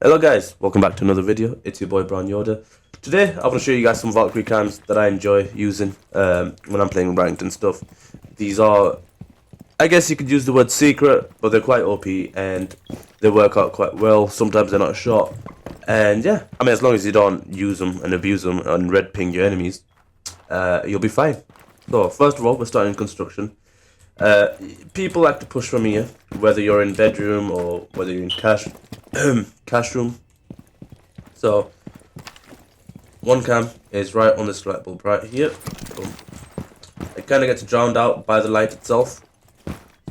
Hello guys, welcome back to another video. It's your boy BrownYoda. Today I want to show you guys some Valkyrie cams that I enjoy using when I'm playing ranked and stuff. These are, I guess you could use the word secret, but they're quite OP and they work out quite well. Sometimes they're not a shot. And yeah, I mean as long as you don't use them and abuse them and red ping your enemies, you'll be fine. So first of all, we're starting construction. People like to push from here, whether you're in bedroom or whether you're in cash room. So one cam is right on this light bulb right here. Boom. It kind of gets drowned out by the light itself.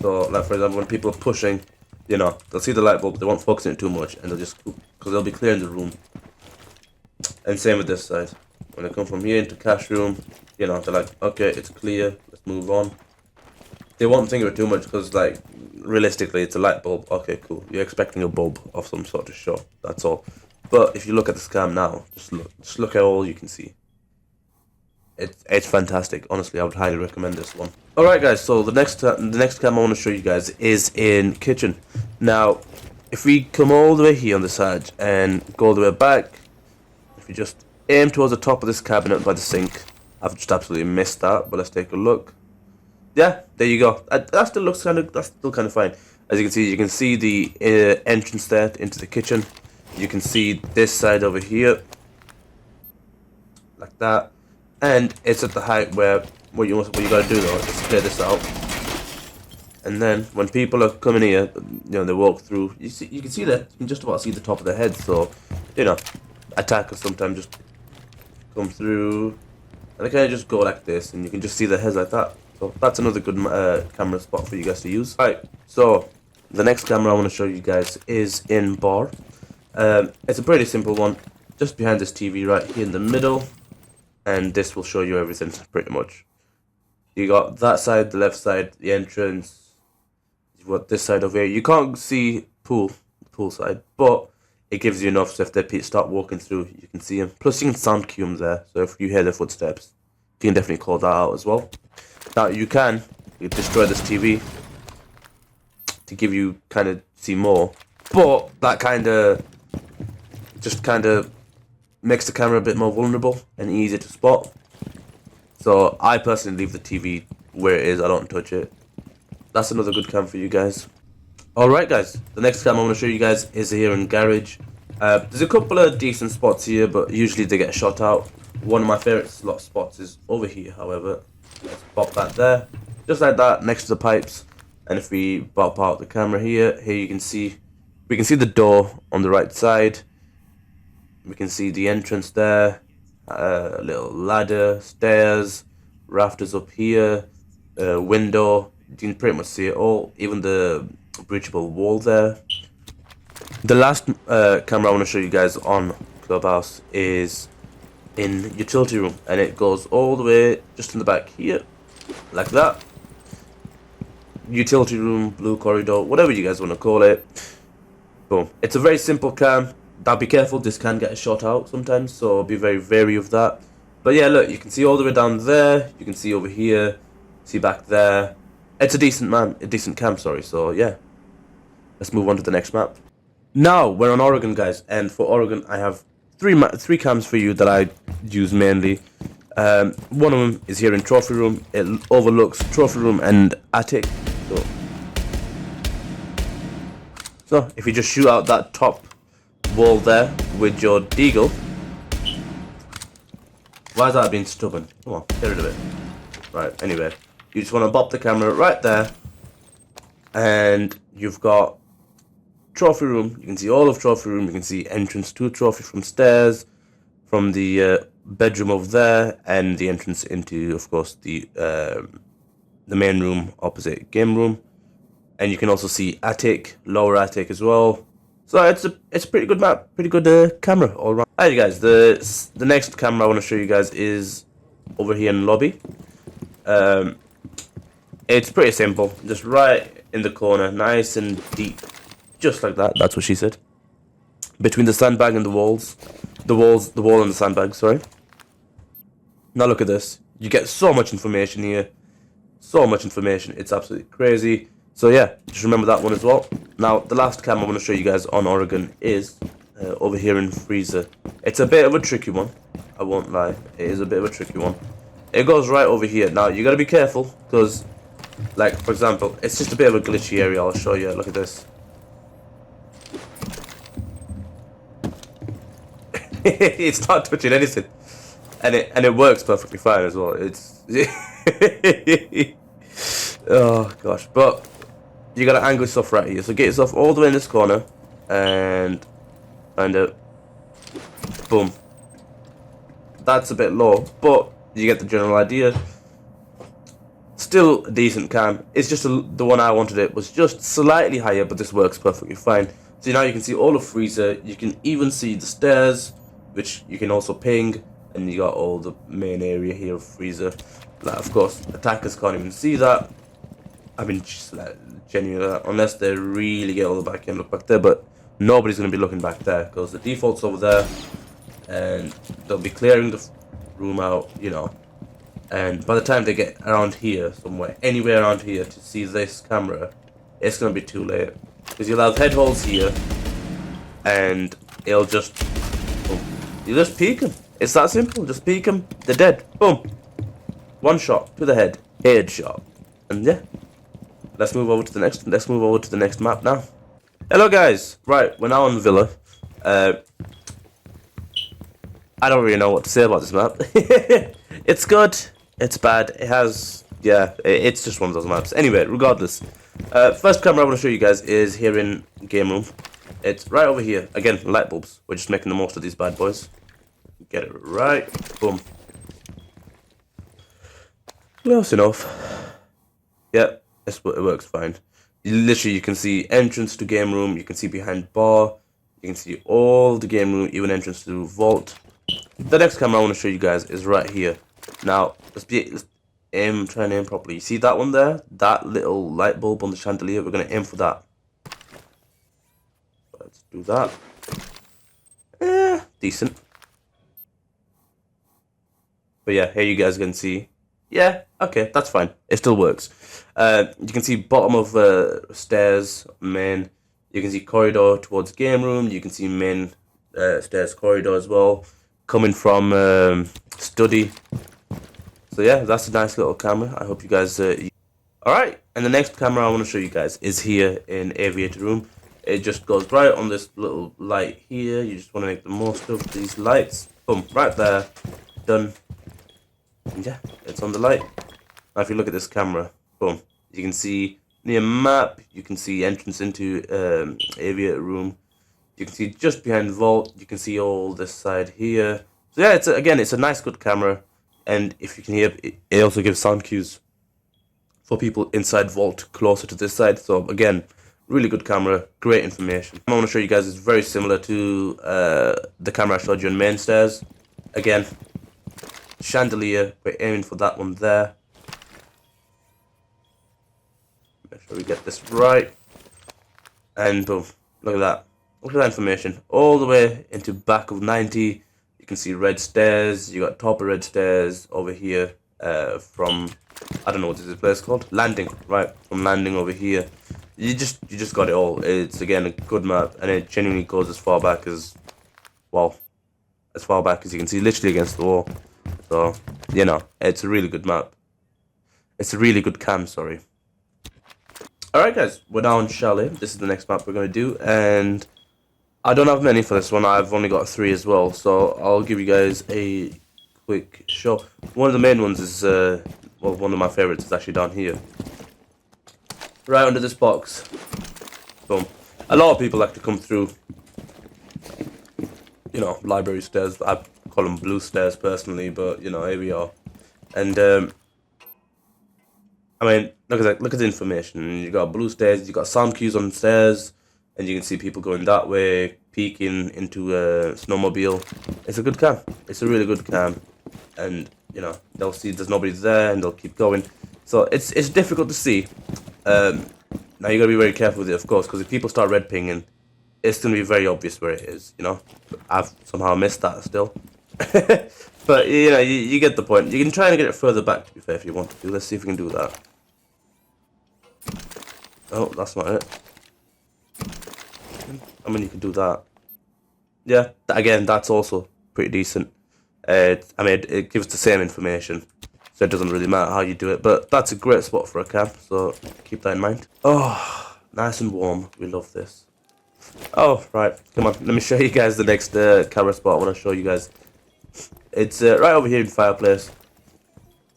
So like for example, when people are pushing, you know, they'll see the light bulb, they won't focus on it too much, and they'll just, because they'll be clearing the room. And same with this side. When they come from here into cash room, you know, they're like, okay, it's clear, let's move on. They won't think of it too much because, like, realistically, it's a light bulb. Okay, cool. You're expecting a bulb of some sort to show. That's all. But if you look at the scam now, just look at all you can see. It's fantastic. Honestly, I would highly recommend this one. All right, guys. So the next cam I want to show you guys is in kitchen. Now, if we come all the way here on the side and go all the way back, if we just aim towards the top of this cabinet by the sink, I've just absolutely missed that. But let's take a look. Yeah, there you go. That still looks that's still kind of fine. As you can see the entrance there into the kitchen. You can see this side over here, like that, and it's at the height where what you gotta do though is clear this out. And then when people are coming here, you know, they walk through. You can see that you can just about see the top of their head. So, you know, attackers sometimes just come through, and they kind of just go like this, and you can just see their heads like that. So that's another good camera spot for you guys to use. Right, so the next camera I want to show you guys is in bar. It's a pretty simple one, just behind this TV right here in the middle, and this will show you everything pretty much. You got that side, the left side, the entrance. You've got this side over here. You can't see the pool side, but it gives you enough so if they start walking through, you can see them. Plus you can sound cue them there, so if you hear their footsteps, you can definitely call that out as well. Now you destroy this TV to give you kind of see more, but that kind of makes the camera a bit more vulnerable and easier to spot. So I personally leave the TV where it is. I don't touch it. That's another good cam for you guys. Alright guys, the next cam I want to show you guys is here in garage. There's a couple of decent spots here, but usually they get shot out. One of my favorite slot spots is over here, however. Let's pop that there, just like that, next to the pipes. And if we pop out the camera here we can see the door on the right side. We can see the entrance there, a little ladder, stairs, rafters up here, window. You can pretty much see it all, even the breachable wall there. The last camera I want to show you guys on Clubhouse is in utility room, and it goes all the way just in the back here, like that. Utility room, blue corridor, whatever you guys want to call it. Boom. It's a very simple cam. Now be careful, this can get a shot out sometimes, so be very wary of that. But yeah, look, you can see all the way down there, you can see over here, see back there. It's a decent cam, sorry. So yeah, let's move on to the next map. Now we're on Oregon, guys, and for Oregon I have three cams for you that I use mainly. One of them is here in trophy room. It overlooks trophy room and attic. So if you just shoot out that top wall there with your deagle. Why is that being stubborn? Come on, get rid of it. Right, anyway, you just want to bop the camera right there, and you've got trophy room. You can see all of trophy room. You can see entrance to trophy from stairs, from the bedroom over there, and the entrance into, of course, the main room opposite game room. And you can also see attic, lower attic as well. So it's a pretty good map, pretty good camera all around. Alright guys, the next camera I want to show you guys is over here in lobby. It's pretty simple, just right in the corner, nice and deep. Just like that. That's what she said. Between the sandbag and the wall and the sandbag, sorry. Now look at this. You get so much information here. So much information. It's absolutely crazy. So yeah, just remember that one as well. Now, the last cam I want to show you guys on Oregon is over here in freezer. It's a bit of a tricky one, I won't lie. It is a bit of a tricky one. It goes right over here. Now you gotta be careful because, like, for example, it's just a bit of a glitchy area. I'll show you. Look at this. It's not touching anything, and it works perfectly fine as well. It's oh gosh, but you gotta angle yourself right here. So get yourself all the way in this corner, and boom. That's a bit low, but you get the general idea. Still a decent cam. It's just the one I wanted it was just slightly higher, but this works perfectly fine. So now you can see all of freezer. You can even see the stairs, which you can also ping, and you got all the main area here of freezer. Like, of course, attackers can't even see that. I mean, just like, genuinely, unless they really get all the back and look back there, but nobody's gonna be looking back there because the default's over there, and they'll be clearing the room out, you know. And by the time they get around here, somewhere, anywhere around here to see this camera, it's gonna be too late. Because you'll have head holes here, and it'll just, boom. You just peek them. It's that simple. Just peek them. They're dead. Boom. One shot to the head. Headshot. And yeah, let's move over to the next. Let's move over to the next map now. Hello guys. Right, we're now on Villa. I don't really know what to say about this map. It's good. It's bad. It has, yeah, it's just one of those maps. Anyway, regardless, first camera I want to show you guys is here in game room. It's right over here. Again, light bulbs. We're just making the most of these bad boys. Get it right. Boom. Close enough. Yeah, it works fine. Literally, you can see entrance to game room. You can see behind bar. You can see all the game room, even entrance to vault. The next camera I want to show you guys is right here. Now, let's try and aim properly. You see that one there? That little light bulb on the chandelier? We're going to aim for that. Let's do that. Decent. But yeah, here you guys can see. Yeah, okay, that's fine. It still works. You can see bottom of stairs, main. You can see corridor towards game room. You can see main stairs corridor as well. Coming from study. So yeah, that's a nice little camera. I hope you guys alright, and the next camera I want to show you guys is here in aviator room. It just goes right on this little light here. You just want to make the most of these lights. Boom, right there. Done. And yeah, it's on the light. Now if you look at this camera, boom, you can see near map, you can see entrance into aviator room. You can see just behind the vault, you can see all this side here. So yeah, it's a nice good camera. And if you can hear, it also gives sound cues for people inside vault closer to this side. So again, really good camera, great information. I want to show you guys is very similar to the camera I showed you on main stairs. Again, chandelier, we're aiming for that one there. Make sure we get this right. And boom, look at that. Look at that information. All the way into back of 90. You can see red stairs. You got top of red stairs over here from, I don't know what this place called. Landing, right? From landing over here. You just got it all. It's again a good map, and it genuinely goes as far back as, well, as far back as you can see, literally against the wall. So you know, it's a really good map. It's a really good cam. Sorry. All right, guys, we're now on Chalet. This is the next map we're gonna do, and I don't have many for this one. I've only got 3 as well, so I'll give you guys a quick show. One of the main ones is, well, one of my favorites is actually down here. Right under this box. Boom. A lot of people like to come through, you know, library stairs. I call them blue stairs personally, but, you know, here we are. And, I mean, look at that. Look at the information. You got blue stairs, you got sound cues on stairs. And you can see people going that way, peeking into a snowmobile. It's a good cam. It's a really good cam. And, you know, they'll see there's nobody there and they'll keep going. So it's difficult to see. Now you gotta be very careful with it, of course, because if people start red pinging, it's gonna be very obvious where it is, you know. I've somehow missed that still. But, you know, you get the point. You can try and get it further back, to be fair, if you want to. Let's see if we can do that. Oh, that's not it. I mean, you can do that. yeah, again, that's also pretty decent. I mean, it gives the same information, so it doesn't really matter how you do it. But that's a great spot for a camp, so keep that in mind. Oh, nice and warm. We love this. Oh, right. Come on, let me show you guys the next camera spot I want to show you guys. It's right over here in fireplace.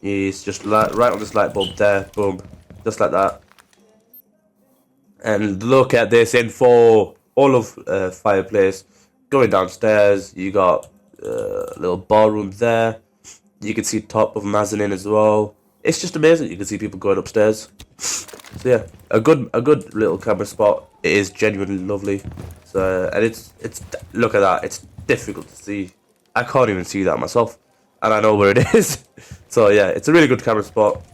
It's just right on this light bulb there. Boom. Just like that. And look at this info. All of fireplace. Going downstairs, you got a little ballroom there. You can see top of mezzanine as well. It's just amazing. You can see people going upstairs. So yeah, a good little camera spot. It is genuinely lovely. So and it's look at that. It's difficult to see. I can't even see that myself, and I know where it is. So yeah, it's a really good camera spot.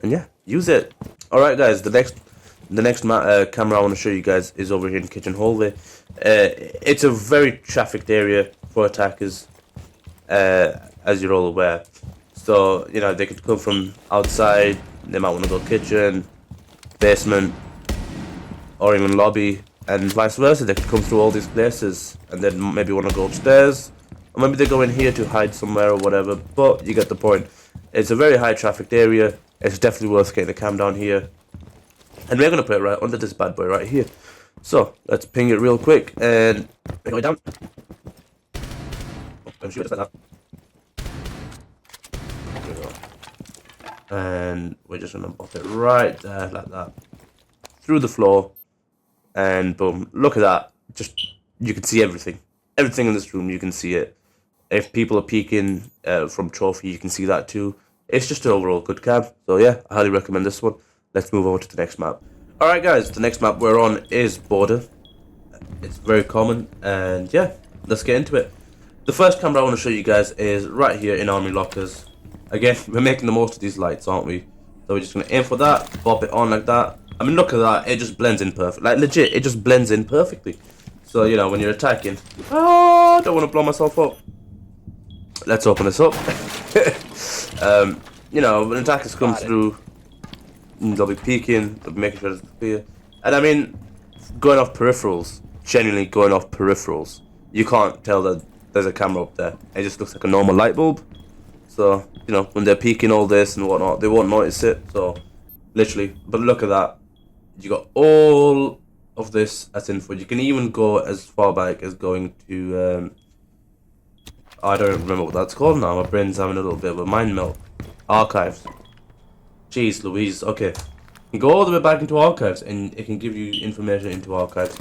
And yeah, use it. All right, guys. The next camera I want to show you guys is over here in kitchen hallway. It's a very trafficked area for attackers, as you're all aware. So you know they could come from outside. They might want to go kitchen, basement, or even lobby, and vice versa. They could come through all these places, and then maybe want to go upstairs, or maybe they go in here to hide somewhere or whatever. But you get the point. It's a very high trafficked area. It's definitely worth getting the cam down here. And we're going to put it right under this bad boy right here. So, let's ping it real quick and bring it down. Oh, I'm sure it's like that. There we go. And we're just going to pop it right there like that. Through the floor. And boom. Look at that. Just, you can see everything. Everything in this room, you can see it. If people are peeking from trophy, you can see that too. It's just an overall good cam. So yeah, I highly recommend this one. Let's move on to the next map. Alright guys, the next map we're on is Border. It's very common, and yeah, let's get into it. The first camera I want to show you guys is right here in Armory Lockers. Again, we're making the most of these lights, aren't we? So we're just going to aim for that, pop it on like that. I mean, look at that, it just blends in perfect. Like legit, it just blends in perfectly. So, you know, when you're attacking, I don't want to blow myself up. Let's open this up. You know, when attackers come through, they'll be peeking, they'll be making sure it's clear. And I mean, going off peripherals, genuinely going off peripherals, you can't tell that there's a camera up there. It just looks like a normal light bulb. So, you know, when they're peeking all this and whatnot, they won't notice it. So, literally, but look at that. You got all of this as info. You can even go as far back as going to, I don't remember what that's called now. My brain's having a little bit of a mind melt. Archives. Jeez Louise, okay. You can go all the way back into archives and it can give you information into archives.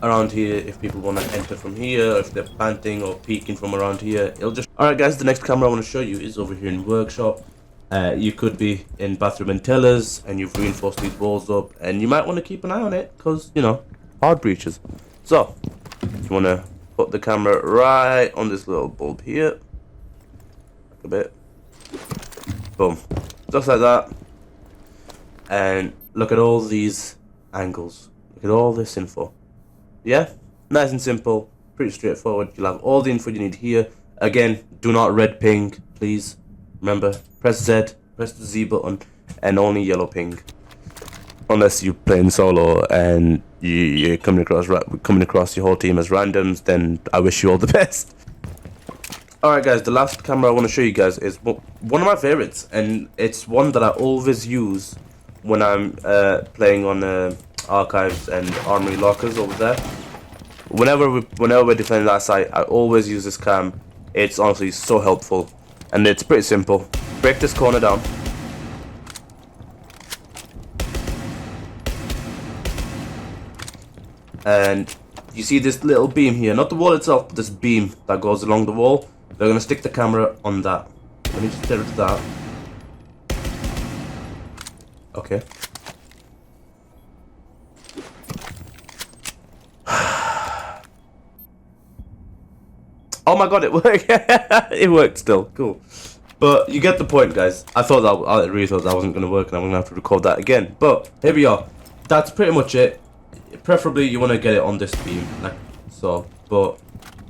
Around here, if people want to enter from here, if they're planting or peeking from around here, it'll just... Alright guys, the next camera I want to show you is over here in workshop. You could be in bathroom and tellers and you've reinforced these walls up and you might want to keep an eye on it because, you know, hard breaches. So, you want to put the camera right on this little bulb here. Like a bit. Boom. Just like that. And look at all these angles. Look at all this info. Yeah? Nice and simple. Pretty straightforward. You'll have all the info you need here. Again, do not red ping, please. Remember, press Z, press the Z button, and only yellow ping. Unless you're playing solo and you're coming across your whole team as randoms, then I wish you all the best. Alright guys, the last camera I want to show you guys is one of my favorites, and it's one that I always use when I'm playing on archives and armory lockers over there. Whenever we're defending that site, I always use this cam. It's honestly so helpful, and it's pretty simple. Break this corner down. And you see this little beam here, not the wall itself, but this beam that goes along the wall. They're going to stick the camera on that. Let me just get rid of that. Okay. Oh my god, it worked. It worked still. Cool. But you get the point, guys. I really thought that wasn't going to work and I'm going to have to record that again. But here we are. That's pretty much it. Preferably you want to get it on this beam, like so. But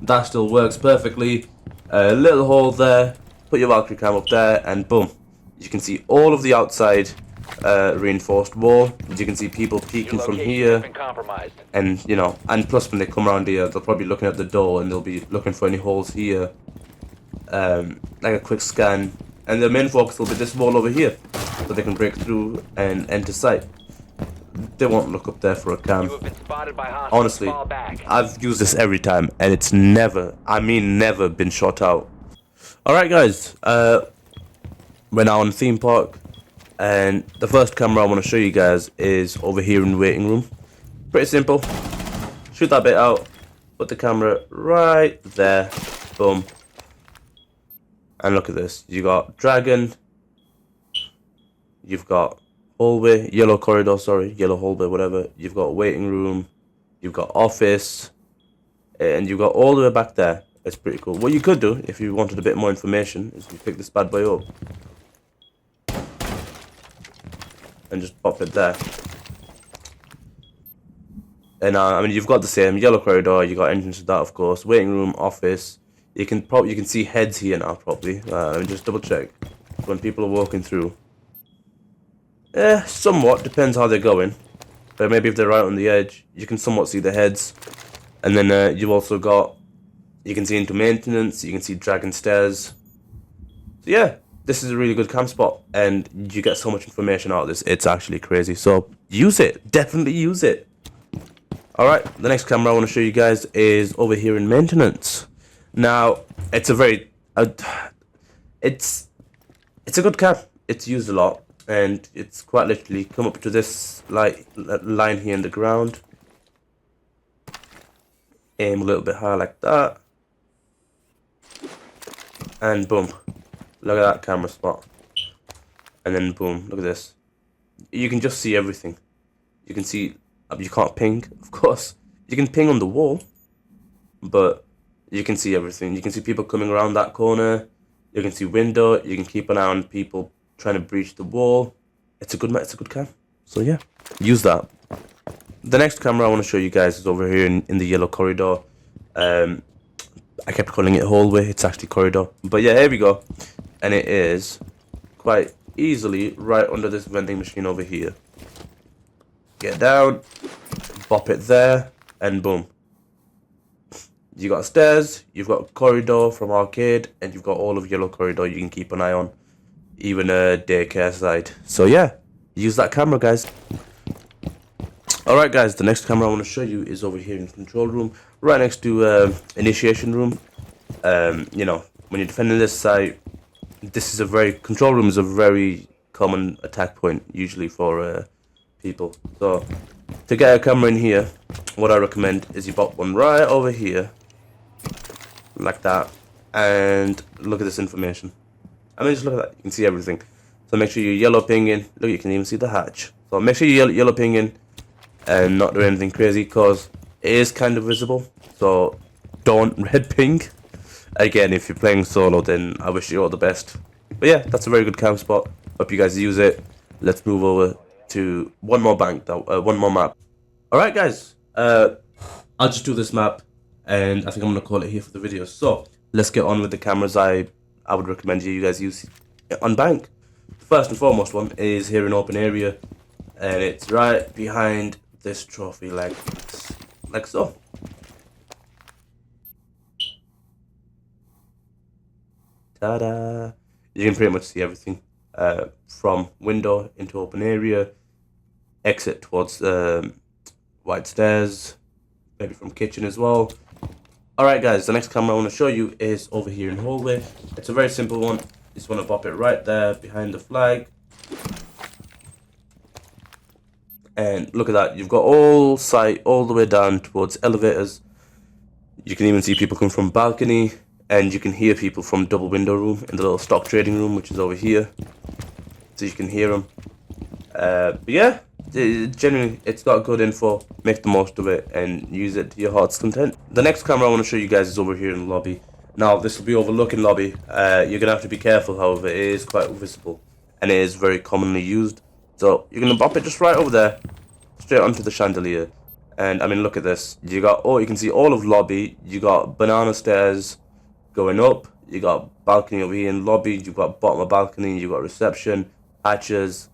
that still works perfectly. A little hole there. Put your Valkyrie cam up there and boom. You can see all of the outside reinforced wall. As you can see people peeking from here, and you know, and plus when they come around here, they'll probably be looking at the door and they'll be looking for any holes here, like a quick scan. And their main focus will be this wall over here, so they can break through and enter site. They won't look up there for a cam. Honestly, I've used this every time, and it's never, I mean never, been shot out. Alright guys, we're now on the theme park, and the first camera I want to show you guys is over here in the waiting room. Pretty simple. Shoot that bit out, put the camera right there, boom. And look at this, you got dragon, you've got hallway, yellow corridor, sorry, yellow hallway, whatever. You've got waiting room, you've got office, and you've got all the way back there. It's pretty cool. What you could do, if you wanted a bit more information, is you pick this bad boy up and just pop it there. And I mean, you've got the same yellow corridor. You got entrance to that, of course. Waiting room, office. You can see heads here now, probably. Let me just double check when people are walking through. Somewhat depends how they're going, but maybe if they're right on the edge, you can somewhat see the heads. And then you've also got, you can see into maintenance. You can see dragon stairs. So yeah, this is a really good camp spot, and you get so much information out of this. It's actually crazy. So use it, definitely use it. All right, the next camera I want to show you guys is over here in maintenance. Now, it's a very, it's a good cam. It's used a lot, and it's quite literally come up to this line here in the ground. Aim a little bit higher like that, and boom. Look at that camera spot, and then boom. Look at this. You can just see everything. You can see. You can't ping, of course. You can ping on the wall, but you can see everything. You can see people coming around that corner. You can see window. You can keep an eye on people trying to breach the wall. It's a good cam. So yeah, use that. The next camera I want to show you guys is over here in the yellow corridor. I kept calling it hallway. It's actually corridor. But yeah, here we go. And it is quite easily right under this vending machine over here. Get down, bop it there, and boom. You got stairs, you've got corridor from arcade, and you've got all of yellow corridor you can keep an eye on. Even a daycare side. So yeah, use that camera, guys. Alright guys, the next camera I want to show you is over here in control room, right next to initiation room. You know, when you're defending this site, control room is a very common attack point, usually for people. So to get a camera in here, what I recommend is you pop one right over here, like that, and look at this information. I mean, just look at that. You can see everything. So make sure you yellow pinging. Look, you can even see the hatch. So make sure you yellow pinging and not do anything crazy, because it is kind of visible. So don't red ping. Again, if you're playing solo, then I wish you all the best. But yeah, that's a very good camp spot. Hope you guys use it. Let's move over to one more map. Alright guys, I'll just do this map, and I think I'm gonna call it here for the video. So let's get on with the cameras I would recommend you guys use on bank. First and foremost one is here in open area, and it's right behind this trophy, like so. Ta-da! You can pretty much see everything. From window into open area, exit towards wide stairs, maybe from kitchen as well. Alright guys, the next camera I want to show you is over here in hallway. It's a very simple one. You just want to pop it right there behind the flag. And look at that, you've got all sight all the way down towards elevators. You can even see people come from balcony, and you can hear people from double window room in the little stock trading room, which is over here. So you can hear them. But yeah, generally it's got good info. Make the most of it and use it to your heart's content. The next camera I want to show you guys is over here in the lobby. Now this will be overlooking lobby. You're gonna have to be careful, however, it is quite visible and it is very commonly used. So you're gonna bop it just right over there, straight onto the chandelier. And I mean, look at this. You can see all of lobby. You got banana stairs going up. You got balcony over here in lobby. You've got bottom of balcony. You've got reception, hatches.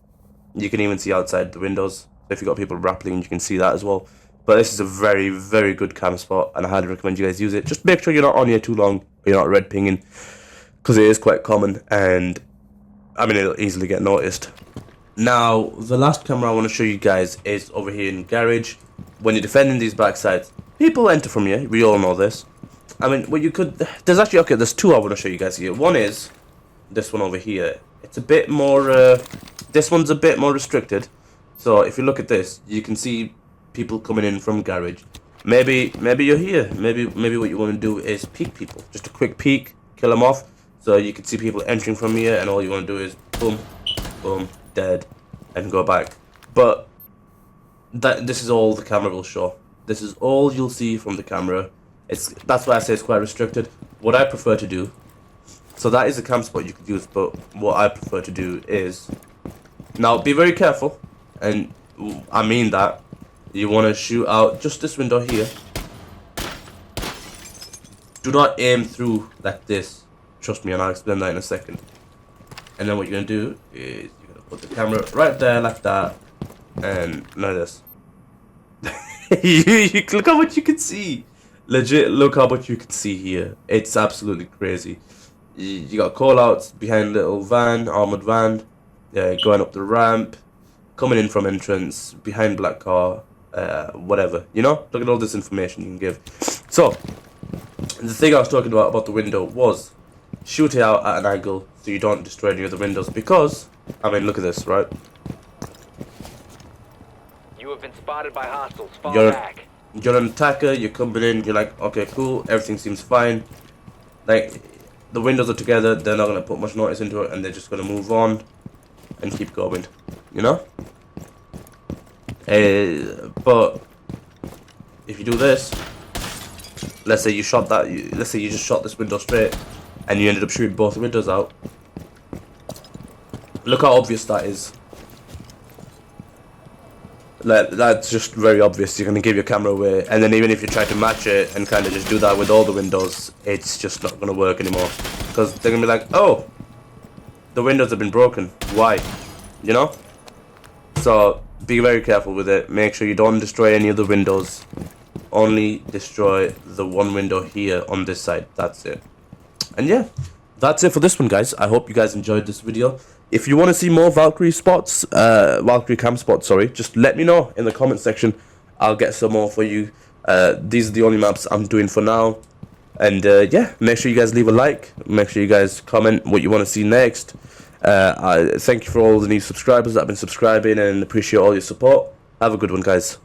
You can even see outside the windows. If you've got people rappelling, you can see that as well. But this is a very, very good cam spot, and I highly recommend you guys use it. Just make sure you're not on here too long, or you're not red pinging, because it is quite common, and I mean, it'll easily get noticed. Now, the last camera I want to show you guys is over here in garage. When you're defending these backsides, people enter from here. We all know this. I mean, well, you could. There's actually, okay, there's two I want to show you guys here. One is this one over here. It's a bit more. This one's a bit more restricted. So if you look at this, you can see people coming in from garage. Maybe you're here. Maybe what you want to do is peek people. Just a quick peek, kill them off. So you can see people entering from here, and all you want to do is boom, boom, dead, and go back. But this is all the camera will show. This is all you'll see from the camera. That's why I say it's quite restricted. What I prefer to do, so that is a cam spot you could use, but what I prefer to do is, now be very careful, and I mean that, you want to shoot out just this window here. Do not aim through like this. Trust me, and I'll explain that in a second. And then what you're going to do is you're going to put the camera right there like that, and like this. you look how much you can see. Legit, look how much you can see here. It's absolutely crazy. You got call outs behind little van, armored van, going up the ramp, coming in from entrance, behind black car, whatever. You know, look at all this information you can give. So, the thing I was talking about the window was shoot it out at an angle so you don't destroy any of the windows. Because, I mean, look at this, right? You have been spotted by hostiles. Fall back. You're an attacker, you're coming in, you're like, okay, cool, everything seems fine. Like, the windows are together, they're not going to put much notice into it, and they're just going to move on and keep going, you know? But if you do this, let's say you shot that, let's say you just shot this window straight, and you ended up shooting both windows out. Look how obvious that is. Like, that's just very obvious. You're going to give your camera away, and then even if you try to match it and kind of just do that with all the windows, it's just not going to work anymore, because they're going to be like, oh, the windows have been broken, why, you know? So be very careful with it. Make sure you don't destroy any of the windows, only destroy the one window here on this side. That's it. And yeah, that's it for this one, guys. I hope you guys enjoyed this video. If you want to see more Valkyrie spots, Valkyrie cam spots, sorry, just let me know in the comment section. I'll get some more for you. These are the only maps I'm doing for now. And yeah, make sure you guys leave a like. Make sure you guys comment what you want to see next. I thank you for all the new subscribers that have been subscribing, and appreciate all your support. Have a good one, guys.